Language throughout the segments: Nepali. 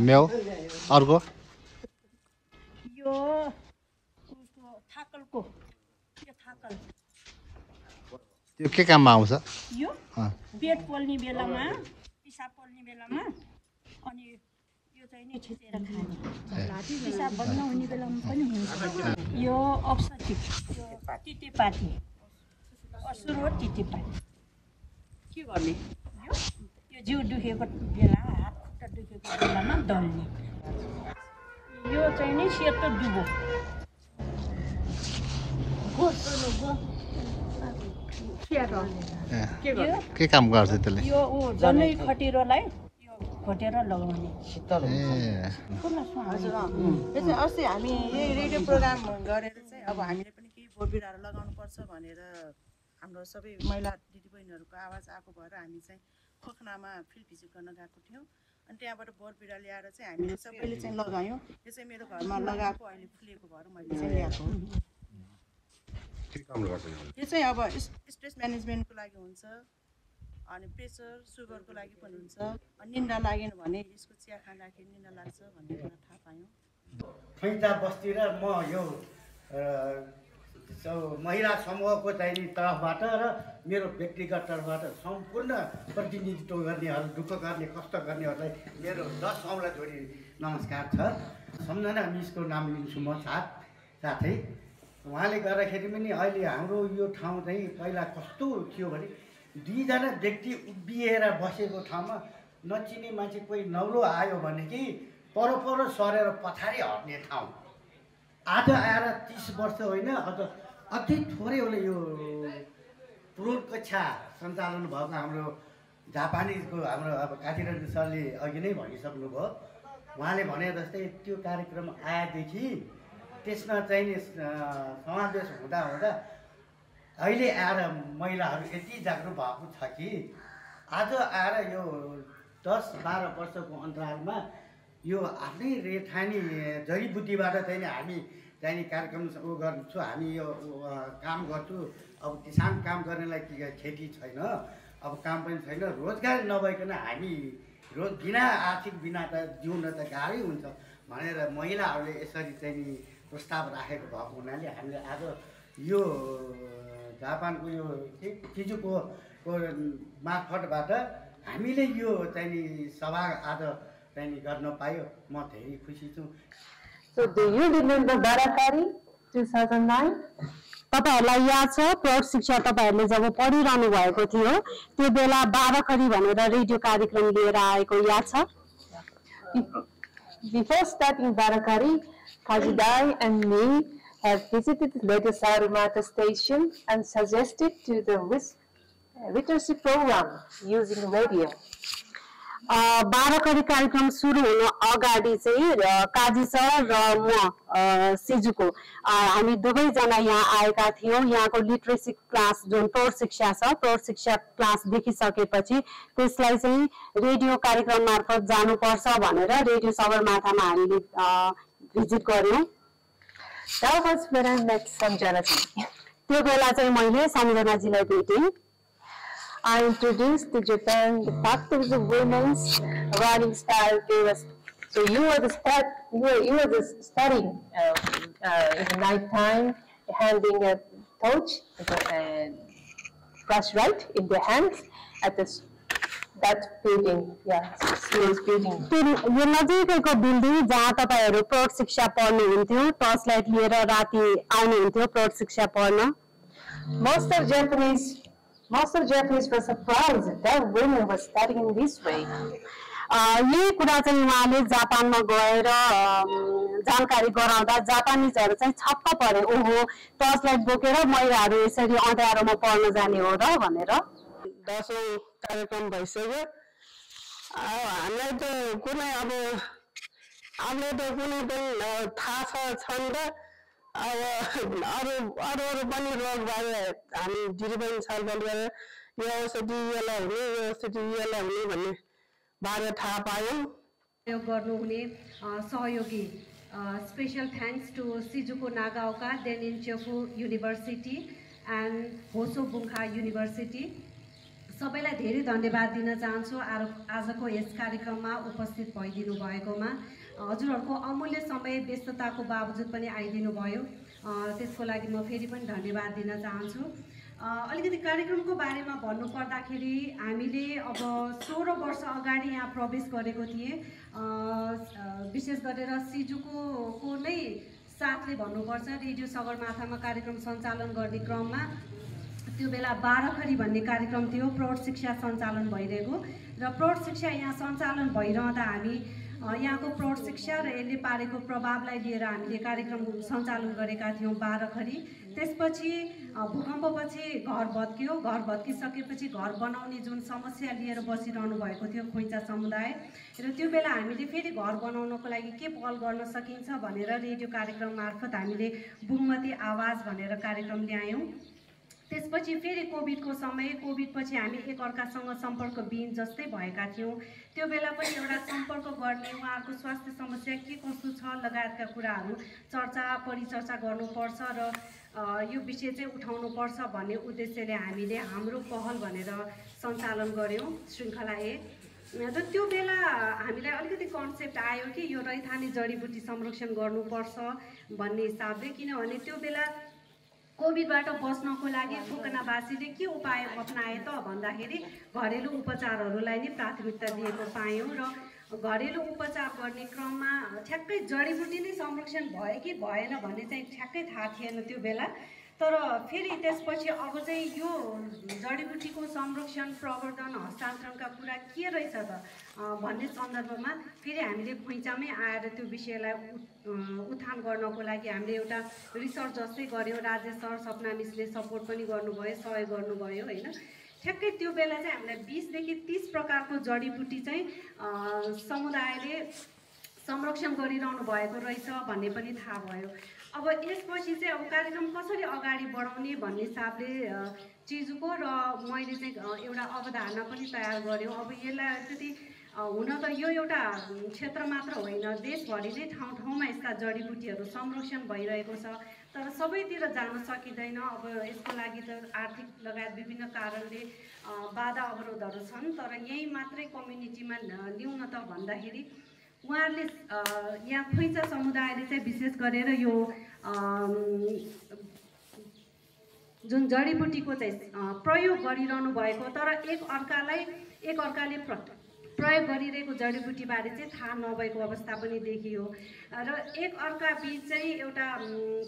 म्याउ अर्को यो थाकलको यो थाकल त्यो के काममा आउँछ यो पेट पोल्ने बेलामा पिसाब पोल्ने बेलामा अनि यो चाहिँ नि छिटेर खाने पिसाब बन्द हुने बेलामा पनि हुन्छ यो औषधि यो तितेपाती असुरो तितेपाती के गर्ने यो जिउ दुखेको बेला हात खुट्टा दुखेको बेलामा दल्ने यो चाहिँ नि सेतो दुबो के काम गर्छ त्यसले यो जनै खटिरोलाई यो घोटेर लगाउने शीतल हजुर यो चाहिँ अस्ति हामी यही रेडियो प्रोग्राम गरेर चाहिँ अब हामीले पनि केही बोट बिरुवाहरू लगाउनु पर्छ भनेर हाम्रो सबै महिला दिदीबहिनीहरूको आवाज आएको भएर हामी चाहिँ खोकनामा फिल्ड भिजिट गर्न गएको थियौँ अनि त्यहाँबाट बोट बिरुवा ल्याएर चाहिँ हामीले सबैले चाहिँ लगायौँ यो चाहिँ मेरो घरमा लगाएको अहिले फुलेको भएर मैले चाहिँ ल्याएको यो चाहिँ अब स्ट्रेस म्यानेजमेन्टको लागि हुन्छ अनि प्रेसर सुगरको लागि पनि हुन्छ अनि निन्दा लागेन भने यसको चिया खाँदाखेरि निन्दा लाग्छ भन्ने कुरा थाहा पायौँ खैता बस्ती र म यो महिला समूहको चाहिँ तर्फबाट र मेरो व्यक्तिगत तर्फबाट सम्पूर्ण प्रतिनिधित्व गर्नेहरू दुःख गर्ने कष्ट गर्नेहरूलाई मेरो 10 औँला जोडी नमस्कार छ सम्झना मिसको नाम लिन्छु म साथै उहाँले गर्दाखेरि पनि अहिले हाम्रो यो ठाउँ चाहिँ पहिला कस्तो थियो भने 2 जना व्यक्ति उभिएर बसेको ठाउँमा नचिने मान्छे कोही नौलो आयो भने कि पर सरेर पछाडि हट्ने ठाउँ आज आएर 30 वर्ष होइन अति थोरै होला यो प्रौढ कक्षा सञ्चालन भएको हाम्रो जापानिजको हाम्रो अब काजीराज सरले अघि नै भनिसक्नुभयो उहाँले भने जस्तै त्यो कार्यक्रम आएदेखि त्यसमा चाहिँ समावेश हुँदा अहिले आएर महिलाहरू यति जागरुक भएको छ कि आज आएर यो 10-12 वर्षको अन्तरालमा यो आफ्नै रेठानी जडीबुटीबाट चाहिँ हामी चाहिँ कार्यक्रम गर्छु हामी यो काम गर्छु अब किसान काम गर्नेलाई खेती छैन अब काम पनि छैन रोजगार नभइकन हामी बिना आर्थिक बिना त जिउन त गाह्रै हुन्छ भनेर महिलाहरूले यसरी चाहिँ प्रस्ताव राखेको भएको हुनाले हामीले आज यो जापानको यो चिजुको मार्फतबाट हामीले यो चाहिँ सभा आज चाहिँ गर्न पायो म धेरै खुसी छु So do you remember Barakari 2009? तपाईहरुलाई याद छ प्रौढ शिक्षा तपाईहरुले जब पढिरहनु भएको थियो त्यो बेला बाराखरी भनेर रेडियो कार्यक्रम लिएर आएको याद छ Before starting Barakari, Kajidai and me have visited Radio Sarumata station and suggested to the literacy program using radio. बाराखरी कार्यक्रम सुरु हुन अगाडि चाहिँ काजी सर र म सिजुको हामी दुवै जना यहाँ आएका थियौं यहाँको लिटरेसी क्लास जुन प्रौढ शिक्षा छ प्रौढ शिक्षा क्लास देखिसकेपछि त्यसलाई चाहिँ रेडियो कार्यक्रम मार्फत जानुपर्छ भनेर रेडियो सगरमाथामा हामीले भिजिट गर्यौं That was when I met Samjana ji. त्यो बेला चाहिँ मैले सम्झनाजीलाई भेटेँ I introduced to Japan the factors of women's running style. So you were studying in the night time, handing a torch and flashlight in their hands at that building, schools building. यो नजिकैको बिल्डिङ जहाँ तपाईहरु प्रौढ शिक्षा पढ्नुहुन्थ्यो टर्च लाइट लिएर राति आउनुहुन्थ्यो प्रौढ शिक्षा पढ्न Most of Japanese were surprised that women were studying this way. यही कुरा चाहिँ उहाँले जापानमा गएर जानकारी गराउँदा जापानिजहरु चाहिँ छक्क परे ओहो टर्च लाइट बोकेर महिलाहरु यसरी अँध्यारोमा पढ्न जाने हो र भनेर 10औं कार्यक्रम भइसक्यो हामीलाई त कुनै अब आफूले त कुनै पनि थाहा छन् र अब अरू पनि रोगबारे हामी दिदीबहिनी छलफल गरेर यो औषधि यसलाई हुने यो औषधि यसलाई हुने भन्ने बारे थाहा पायौं प्रयोग गर्नुहुने सहयोगी special thanks to Shizuko Nagaoka Denenchofu university and होसो बुङ्खा युनिभर्सिटी सबैलाई धेरै धन्यवाद दिन चाहन्छु आजको यस कार्यक्रममा उपस्थित भइदिनु भएकोमा। हजुरहरूको अमूल्य समय व्यस्तताको बावजुद पनि आइदिनु भयो, त्यसको लागि म फेरि पनि धन्यवाद दिन चाहन्छु। अलिकति कार्यक्रमको बारेमा भन्नुपर्दाखेरि हामीले अब 16 वर्ष अगाडि यहाँ प्रवेश गरेको थिएँ। विशेष गरेर सिजुको नै साथले भन्नुपर्छ, रेडियो सगरमाथामा कार्यक्रम सञ्चालन गर्ने क्रममा त्यो बेला 12 खरी भन्ने कार्यक्रम थियो, प्रौढ शिक्षा सञ्चालन भइरहेको र प्रौढ शिक्षा यहाँ सञ्चालन भइरहँदा हामी यहाँको प्रौढ शिक्षा र यसले पारेको प्रभावलाई लिएर हामीले कार्यक्रम सञ्चालन गरेका थियौँ 12 खरी। त्यसपछि भूकम्पपछि घर भत्कियो, घर भत्किसकेपछि घर बनाउने जुन समस्या लिएर बसिरहनु भएको थियो खोइचा समुदाय, र त्यो बेला हामीले फेरि घर बनाउनको लागि के पहल गर्न सकिन्छ भनेर रेडियो कार्यक्रम मार्फत हामीले बुङमती आवाज भनेर कार्यक्रम ल्यायौँ। त्यसपछि फेरि कोभिडको समय, कोभिडपछि हामी एकअर्कासँग सम्पर्कविहीन जस्तै भएका थियौँ। त्यो बेला पनि एउटा सम्पर्क गर्ने, उहाँहरूको स्वास्थ्य समस्या के कस्तो छ लगायतका कुराहरू परिचर्चा गर्नुपर्छ र यो विषय चाहिँ उठाउनुपर्छ भन्ने उद्देश्यले हामीले हाम्रो पहल भनेर सञ्चालन गऱ्यौँ श्रृङ्खला 1। र त्यो बेला हामीलाई अलिकति कन्सेप्ट आयो कि यो रैथाने जडीबुटी संरक्षण गर्नुपर्छ भन्ने हिसाबले, किनभने त्यो बेला कोभिडबाट बच्नको लागि ठोकनावासीले के उपाय अपनाए त भन्दाखेरि घरेलु उपचारहरूलाई नै प्राथमिकता दिएको पायौँ र घरेलु उपचार गर्ने क्रममा ठ्याक्कै जडीबुटी नै संरक्षण भयो कि भएन भन्ने चाहिँ ठ्याक्कै थाहा थिएन त्यो बेला। तर फेरि त्यसपछि अब चाहिँ यो जडीबुटीको संरक्षण, प्रवर्धन, हस्तान्तरणका कुरा के रहेछ त भन्ने सन्दर्भमा फेरि हामीले खोइचामै आएर त्यो विषयलाई उत्थान गर्नको लागि हामीले एउटा रिसर्च जस्तै गऱ्यौँ। राज्य सर सपना मिसले सपोर्ट पनि गर्नुभयो, सहयोग गर्नुभयो होइन। ठ्याक्कै त्यो बेला चाहिँ हामीलाई 20 देखि 30 प्रकारको जडीबुटी चाहिँ समुदायले संरक्षण गरिरहनु भएको रहेछ भन्ने पनि थाहा भयो। अब यसपछि चाहिँ अब कार्यक्रम कसरी अगाडि बढाउने भन्ने हिसाबले चिजुको र मैले चाहिँ एउटा अवधारणा पनि तयार गऱ्यौँ। अब यसलाई त्यति हुन त यो एउटा क्षेत्र मात्र होइन, देशभरि नै ठाउँ ठाउँमा यस्ता जडीबुटीहरू संरक्षण भइरहेको छ, तर सबैतिर जान सकिँदैन। अब यसको लागि त आर्थिक लगायत विभिन्न कारणले बाधा अवरोधहरू छन्, तर यहीँ मात्रै कम्युनिटीमा ल्याउन त भन्दाखेरि उहाँहरूले यहाँ खोइचा समुदायले चाहिँ विशेष गरेर यो जुन जडीबुटीको चाहिँ प्रयोग गरिरहनु भएको, तर एकअर्काले प्रयोग गरिरहेको जडीबुटीबारे चाहिँ थाहा नभएको अवस्था पनि देखियो र एकअर्का बीच चाहिँ एउटा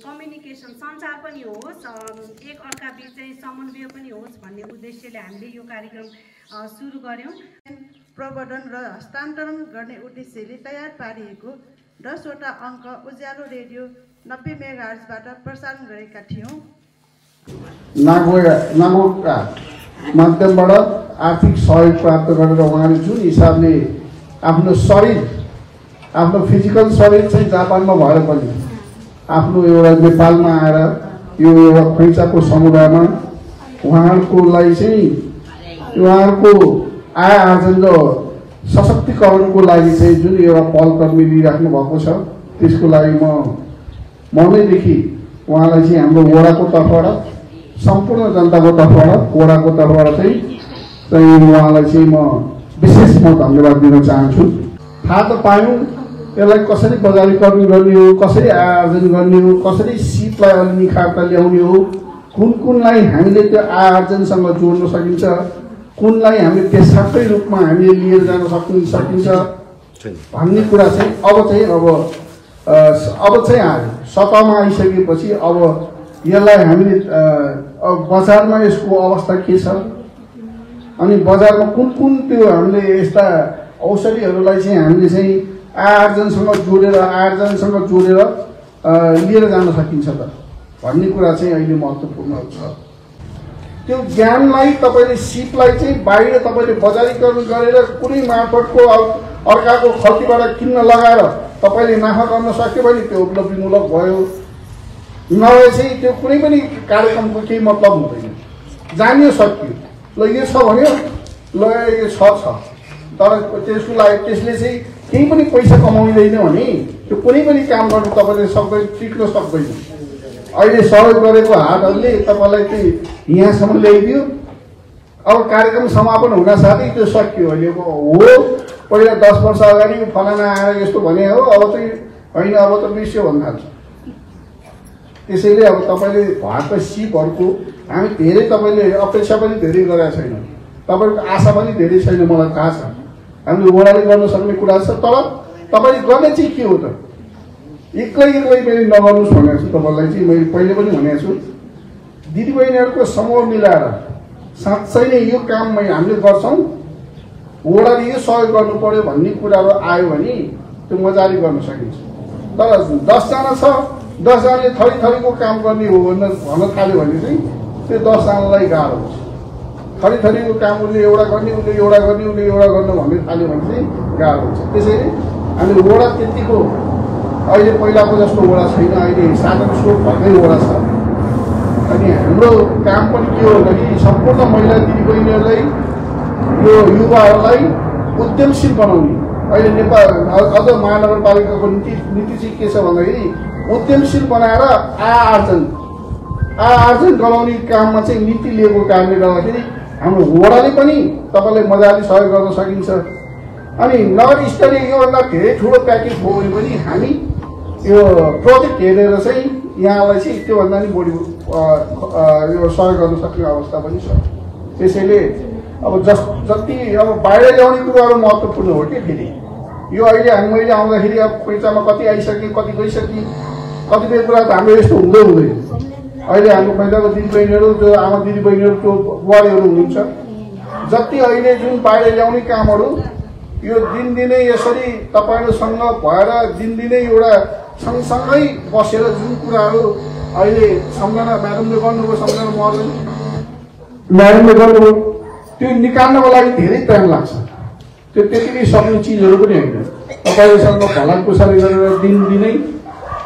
कम्युनिकेसन सञ्चार पनि होस्, एकअर्का बीच चाहिँ समन्वय पनि होस् भन्ने उद्देश्यले हामीले यो कार्यक्रम सुरु गऱ्यौँ। प्रवर्धन र हस्तान्तरण गर्ने उद्देश्यले तयार पारिएको 10 वटा अङ्क उज्यालो रेडियो 90 मेगाहर्जबाट प्रसारण गरेका थियौँ। नागोका माध्यमबाट आर्थिक सहयोग प्राप्त गरेर उहाँले जुन हिसाबले आफ्नो फिजिकल शरीर चाहिँ जापानमा भएर पनि आफ्नो एउटा नेपालमा आएर यो एउटा खोइचाको समुदायमा उहाँहरूलाई चाहिँ उहाँहरूको आय आर्जन र सशक्तिकरणको लागि चाहिँ जुन एउटा पहलकदमी लिइराख्नु भएको छ, त्यसको लागि म मनैदेखि उहाँलाई चाहिँ हाम्रो वडाको तर्फबाट, सम्पूर्ण जनताको तर्फबाट, वडाको तर्फबाट चाहिँ उहाँलाई चाहिँ म विशेष धन्यवाद दिन चाहन्छु। थाहा त पायौँ यसलाई कसरी बजारीकरण गर्ने हो, कसरी आय आर्जन गर्ने हो, कसरी सिपलाई अलि निखारता ल्याउने हो, कुनलाई हामीले त्यो आय आर्जनसँग जोड्न सकिन्छ, कुनलाई हामीले पेसाकै रूपमा हामीले लिएर जान सकिन्छ भन्ने कुरा चाहिँ अब चाहिँ आयो सतहमा आइसकेपछि अब यसलाई हामीले बजारमा यसको अवस्था के छ, अनि बजारमा कुन त्यो हामीले यस्ता औषधिहरूलाई चाहिँ हामीले चाहिँ आर्जनसँग जोडेर लिएर जान सकिन्छ त भन्ने कुरा चाहिँ अहिले महत्त्वपूर्ण छ। त्यो ज्ञानलाई तपाईँले सिपलाई चाहिँ बाहिर तपाईँले बजारीकरण गरेर कुनै मार्फतको अर्काको खल्तीबाट किन्न लगाएर तपाईँले नाफा गर्न सक्यो भने त्यो उपलब्धिमूलक भयो, नभए चाहिँ त्यो कुनै पनि कार्यक्रमको केही मतलब हुँदैन। जानियो सकियो, ल यो छ भन्यो, ल यो छ तर त्यसको लागि त्यसले चाहिँ केही पनि पैसा कमाउँदैन भने त्यो कुनै पनि काम गर्नु तपाईँले टिक्न सक्दैन। अहिले सहयोग गरेको हातहरूले तपाईँलाई चाहिँ यहाँसम्म ल्याइदियो, अब कार्यक्रम समापन हुन साथै त्यो सकियो अहिले हो पहिला 10 वर्ष अगाडि फलाना आएर यस्तो भने हो अब चाहिँ होइन अब त बिर्स्यो भन्न थाल्छ त्यसैले अब तपाईँले भएको सिपहरूको हामी धेरै तपाईँले अपेक्षा पनि धेरै गरेका छैनौँ तपाईँको आशा पनि धेरै छैन मलाई थाहा छ हामीले वडाले गर्न सक्ने कुरा छ तर तपाईँले गर्ने चाहिँ के हो त एक्लै मैले नगर्नुहोस् भनेको छु तपाईँलाई चाहिँ मैले पहिले पनि भनेको छु दिदीबहिनीहरूको समूह मिलाएर साँच्चै नै यो काम हामीले गर्छौँ वडाले यो सहयोग गर्नु पर्यो भन्ने कुराहरू आयो भने त्यो मजाले गर्न सकिन्छ तर 10 जना छ 10 जनाले थरी थरीको काम गर्ने हो भन्न थाल्यो भने चाहिँ त्यो 10 जनालाई गाह्रो हुन्छ थरी थरीको काम उसले एउटा गर्ने उसले एउटा गर्ने उसले एउटा गर्नु भन्ने थाल्यो भने चाहिँ गाह्रो हुन्छ त्यसैले हामी वडा त्यतिको अहिले पहिलाको जस्तो वडा छैन अहिले साधन स्रोत भएकै वडा छ अनि हाम्रो काम पनि के हो भने सम्पूर्ण महिला दिदीबहिनीहरूलाई यो युवाहरूलाई उद्यमशील बनाउने अहिले नेपाल अझ महानगरपालिकाको नीति चाहिँ के छ भन्दाखेरि उद्यमशील बनाएर आर्जन गराउने काममा चाहिँ नीति लिएको कारणले गर्दाखेरि हाम्रो वडाले पनि तपाईँलाई मजाले सहयोग गर्न सकिन्छ अनि नगर स्तरीय योभन्दा धेरै ठुलो प्याकेज हो भने पनि हामी यो प्रोजेक्ट हेरेर चाहिँ यहाँलाई चाहिँ त्योभन्दा नि बढी यो सहयोग गर्न सक्ने अवस्था पनि छ त्यसैले अब जति अब बाहिर ल्याउने कुराहरू महत्त्वपूर्ण हो कि फेरि यो अहिले मैले आउँदाखेरि अब पैसामा कति आइसके कति गइसके कतिपय कुरा त हाम्रो यस्तो हुँदैन अहिले हाम्रो पहिलाको दिदीबहिनीहरू जो आमा दिदीबहिनीहरू जो बुहारीहरू हुनुहुन्छ जति अहिले जुन बाहिर ल्याउने कामहरू यो दिनदिनै यसरी तपाईँहरूसँग भएर दिनदिनै एउटा सँगसँगै बसेर जुन कुराहरू अहिले सम्झना म्याडमले गर्नुभयो सम्झना म्याडमले गर्नुभयो त्यो निकाल्नको लागि धेरै टाइम लाग्छ त्यो त्यतिकै सक्ने चिजहरू पनि होइन तपाईँहरूसँग भलाकुसारी गरेर दिनदिनै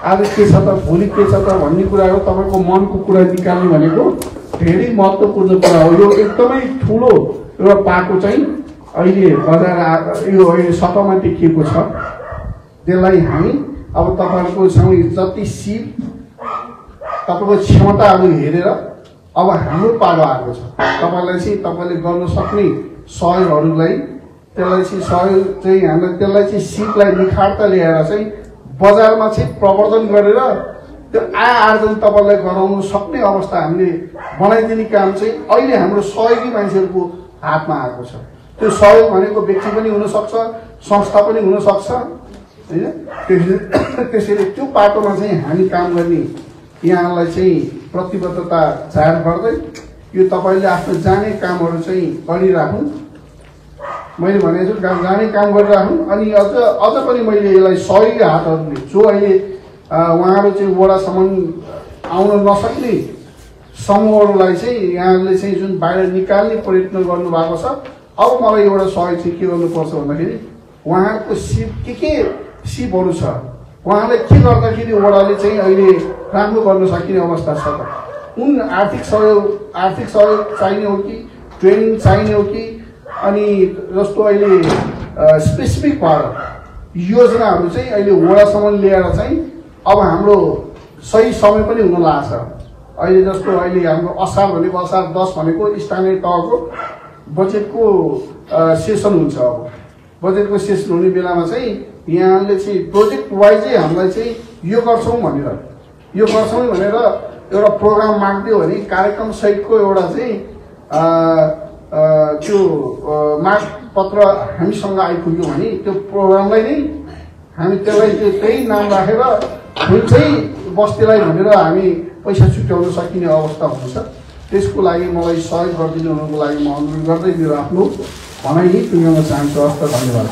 आज के छ त भोलि के छ त भन्ने कुराहरू तपाईँको मनको कुरा निकाल्ने भनेको धेरै महत्त्वपूर्ण कुरा हो यो एकदमै ठुलो एउटा पाएको चाहिँ अहिले बजार यो अहिले सतहमा देखिएको छ त्यसलाई हामी अब तपाईँहरूको सँगै जति सिप तपाईँको क्षमताहरू हेरेर अब हाम्रो पालो आएको छ तपाईँलाई चाहिँ तपाईँले गर्न सक्ने सहयोगहरूलाई त्यसलाई चाहिँ सहयोग चाहिँ हामीलाई त्यसलाई चाहिँ सिपलाई निखार्ता ल्याएर चाहिँ बजारमा चाहिँ प्रवर्धन गरेर त्यो आर्जन तपाईँलाई गराउनु सक्ने अवस्था हामीले बनाइदिने काम चाहिँ अहिले हाम्रो सहयोगी मान्छेहरूको हातमा आएको छ त्यो सहयोग भनेको व्यक्ति पनि हुनसक्छ संस्था पनि हुनसक्छ होइन त्यसैले त्यो पाटोमा चाहिँ हामी काम गर्ने यहाँलाई चाहिँ प्रतिबद्धता जाहेर गर्दै यो तपाईँले आफ्नो जाने कामहरू चाहिँ गरिराखौँ मैले भनेको छु जाने काम गरिराखौँ अनि अझ पनि मैले यसलाई सहयोगी हातहरूले जो अहिले उहाँहरू चाहिँ वडासम्म आउन नसक्ने समूहहरूलाई चाहिँ यहाँले चाहिँ जुन बाहिर निकाल्ने प्रयत्न गर्नुभएको छ अब मलाई एउटा सहयोग चाहिँ के गर्नुपर्छ भन्दाखेरि उहाँको सिप के सिपहरू छ उहाँले के गर्दाखेरि वडाले चाहिँ अहिले राम्रो गर्न सकिने अवस्था छ त कुन आर्थिक सहयोग चाहिने हो कि ट्रेनिङ चाहिने हो कि अनि जस्तो अहिले स्पेसिफिक भएर योजनाहरू चाहिँ अहिले वडासम्म ल्याएर चाहिँ अब हाम्रो सही समय पनि हुन लाग्छ अहिले जस्तो अहिले हाम्रो असार भनेको असार 10 भनेको स्थानीय तहको बजेटको सेसन हुन्छ अब बजेटको सेसन हुने बेलामा चाहिँ यहाँले चाहिँ प्रोजेक्ट वाइजै हामीलाई चाहिँ यो गर्छौँ भनेर एउटा प्रोग्राम माग्दियो भने कार्यक्रम सहितको एउटा चाहिँ त्यो माग पत्र हामीसँग आइपुग्यो भने त्यो प्रोग्रामलाई नै हामी त्यसलाई त्यही नाम राखेर जुन चाहिँ बस्तीलाई भनेर हामी पैसा छुट्याउन सकिने अवस्था हुन्छ त्यसको लागि मलाई सहयोग गरिदिनु हुनुको लागि म अनुरोध गर्दै मेरो आफ्नो भनाइ टुङ्ग्याउन चाहन्छु। हस्त धन्यवाद।